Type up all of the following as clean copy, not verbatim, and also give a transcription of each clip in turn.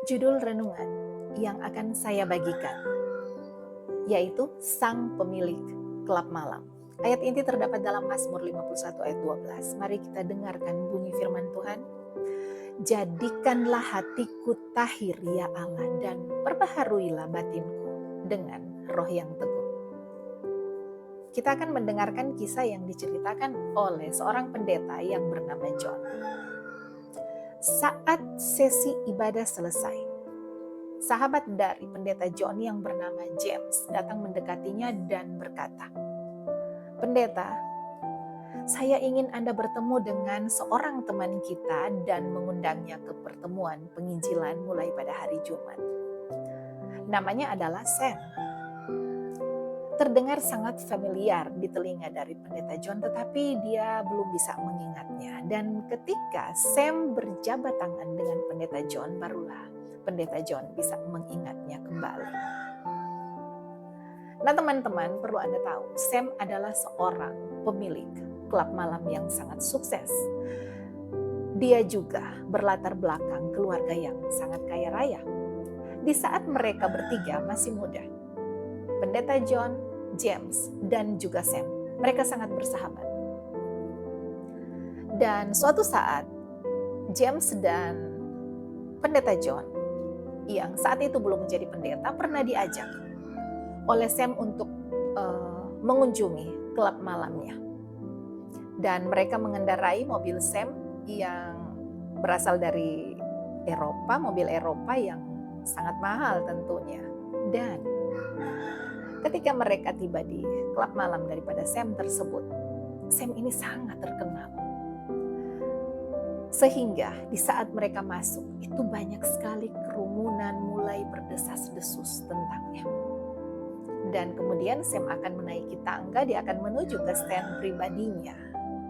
Judul renungan yang akan saya bagikan yaitu Sang Pemilik Kelap Malam. Ayat ini terdapat dalam Mazmur 51 ayat 12. Mari kita dengarkan bunyi firman Tuhan. Jadikanlah hatiku tahir ya Allah, dan perbaharuilah batinku dengan roh yang teguh. Kita akan mendengarkan kisah yang diceritakan oleh seorang pendeta yang bernama John. Saat sesi ibadah selesai, sahabat dari pendeta John yang bernama James datang mendekatinya dan berkata, "Pendeta, saya ingin Anda bertemu dengan seorang teman kita dan mengundangnya ke pertemuan penginjilan mulai pada hari Jumat. Namanya adalah Sam." Terdengar sangat familiar di telinga dari pendeta John, tetapi dia belum bisa mengingatnya. Dan ketika Sam berjabat tangan dengan pendeta John, barulah pendeta John bisa mengingatnya kembali. Nah teman-teman, perlu Anda tahu, Sam adalah seorang pemilik klub malam yang sangat sukses. Dia juga berlatar belakang keluarga yang sangat kaya raya. Di saat mereka bertiga masih muda, pendeta John, James, dan juga Sam, mereka sangat bersahabat. Dan suatu saat, James dan pendeta John, yang saat itu belum menjadi pendeta, pernah diajak oleh Sam untuk mengunjungi klub malamnya. Dan mereka mengendarai mobil Sam yang berasal dari Eropa, mobil Eropa yang sangat mahal tentunya. Dan ketika mereka tiba di klub malam daripada Sam tersebut, Sam ini sangat terkenal. Sehingga di saat mereka masuk, itu banyak sekali kerumunan mulai berdesas-desus tentangnya. Dan kemudian Sam akan menaiki tangga, dia akan menuju ke stand pribadinya.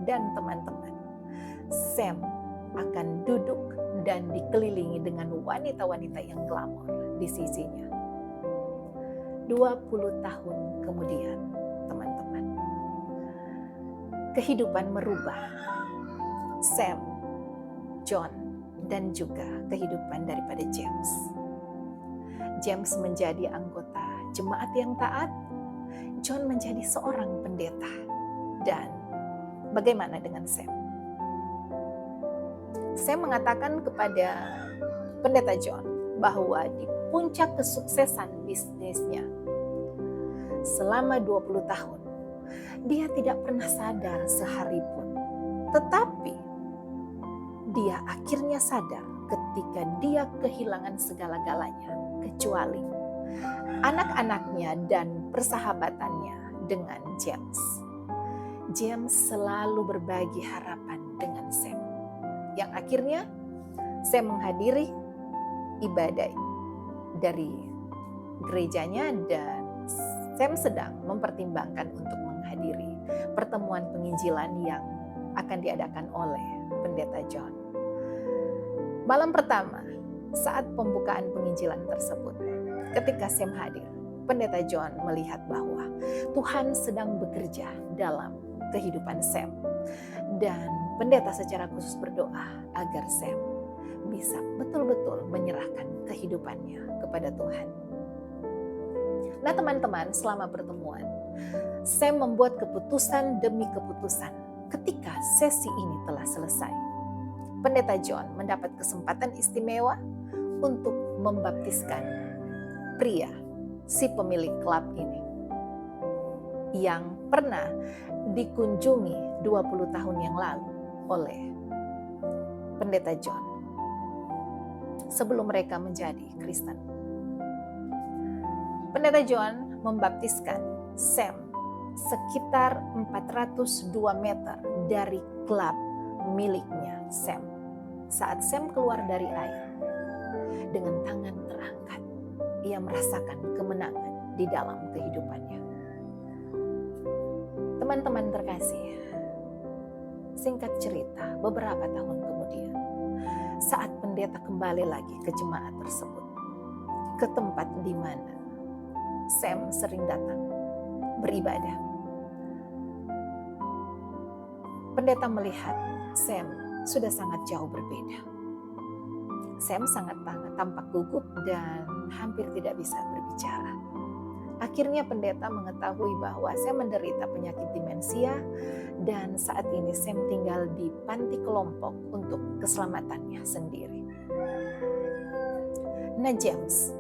Dan teman-teman, Sam akan duduk dan dikelilingi dengan wanita-wanita yang glamor di sisinya. 20 tahun kemudian, teman-teman, kehidupan merubah Sam, John, dan juga kehidupan daripada James. James menjadi anggota jemaat yang taat, John menjadi seorang pendeta. Dan bagaimana dengan Sam? Sam mengatakan kepada pendeta John bahwa di puncak kesuksesan bisnisnya selama 20 tahun, dia tidak pernah sadar sehari pun. Tetapi dia akhirnya sadar ketika dia kehilangan segala-galanya, kecuali anak-anaknya dan persahabatannya dengan James. James selalu berbagi harapan dengan Sam, yang akhirnya Sam menghadiri ibadah dari gerejanya, dan Sam sedang mempertimbangkan untuk menghadiri pertemuan penginjilan yang akan diadakan oleh pendeta John. Malam pertama, saat pembukaan penginjilan tersebut, ketika Sam hadir, pendeta John melihat bahwa Tuhan sedang bekerja dalam kehidupan Sam. Dan pendeta secara khusus berdoa agar Sam bisa betul-betul menyerahkan kehidupannya kepada Tuhan. Nah teman-teman, selama pertemuan, Sam membuat keputusan demi keputusan. Ketika sesi ini telah selesai, pendeta John mendapat kesempatan istimewa untuk membaptiskan pria, si pemilik klub ini, yang pernah dikunjungi 20 tahun yang lalu oleh pendeta John sebelum mereka menjadi Kristen. Pendeta John membaptiskan Sam sekitar 402 meter dari klub miliknya Sam. Saat Sam keluar dari air, dengan tangan terangkat, ia merasakan kemenangan di dalam kehidupannya. Teman-teman terkasih, singkat cerita, beberapa tahun kemudian, saat pendeta kembali lagi ke jemaat tersebut, ke tempat di mana Sam sering datang beribadah, pendeta melihat Sam sudah sangat jauh berbeda. Sam sangat tampak gugup dan hampir tidak bisa berbicara. Akhirnya pendeta mengetahui bahwa Sam menderita penyakit demensia dan saat ini Sam tinggal di panti kelompok untuk keselamatannya sendiri. Nah, James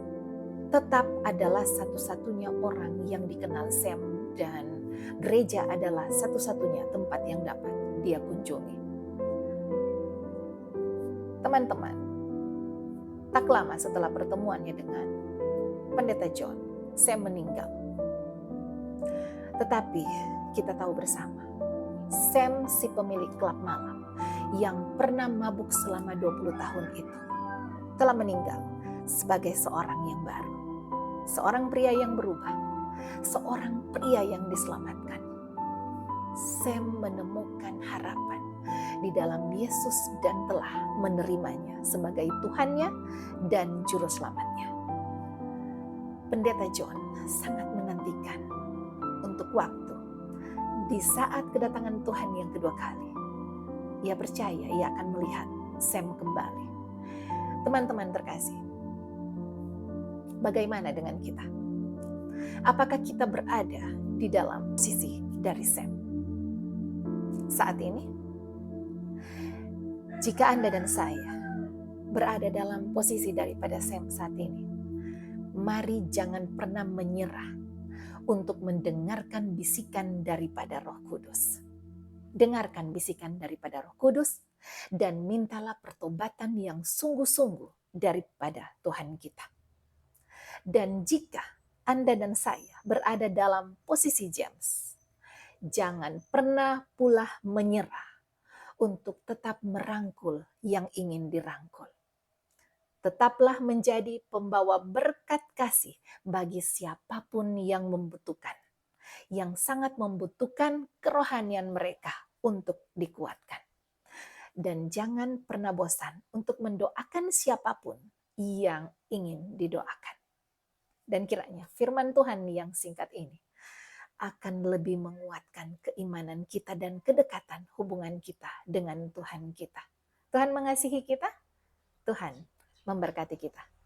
tetap adalah satu-satunya orang yang dikenal Sam dan gereja adalah satu-satunya tempat yang dapat dia kunjungi. Teman-teman, tak lama setelah pertemuannya dengan Pendeta John, Sam meninggal. Tetapi kita tahu bersama, Sam si pemilik klub malam yang pernah mabuk selama 20 tahun itu telah meninggal sebagai seorang yang baru. Seorang pria yang berubah, seorang pria yang diselamatkan. Sam menemukan harapan di dalam Yesus dan telah menerimanya sebagai Tuhannya dan Juru Selamatnya. Pendeta John sangat menantikan untuk waktu di saat kedatangan Tuhan yang kedua kali. Ia percaya ia akan melihat Sam kembali. Teman-teman terkasih, bagaimana dengan kita? Apakah kita berada di dalam sisi dari Sam saat ini? Jika Anda dan saya berada dalam posisi daripada Sam saat ini, mari jangan pernah menyerah untuk mendengarkan bisikan daripada Roh Kudus. Dengarkan bisikan daripada Roh Kudus dan mintalah pertobatan yang sungguh-sungguh daripada Tuhan kita. Dan jika Anda dan saya berada dalam posisi James, jangan pernah pula menyerah untuk tetap merangkul yang ingin dirangkul. Tetaplah menjadi pembawa berkat kasih bagi siapapun yang membutuhkan, yang sangat membutuhkan kerohanian mereka untuk dikuatkan. Dan jangan pernah bosan untuk mendoakan siapapun yang ingin didoakan. Dan kiranya firman Tuhan yang singkat ini akan lebih menguatkan keimanan kita dan kedekatan hubungan kita dengan Tuhan kita. Tuhan mengasihi kita, Tuhan memberkati kita.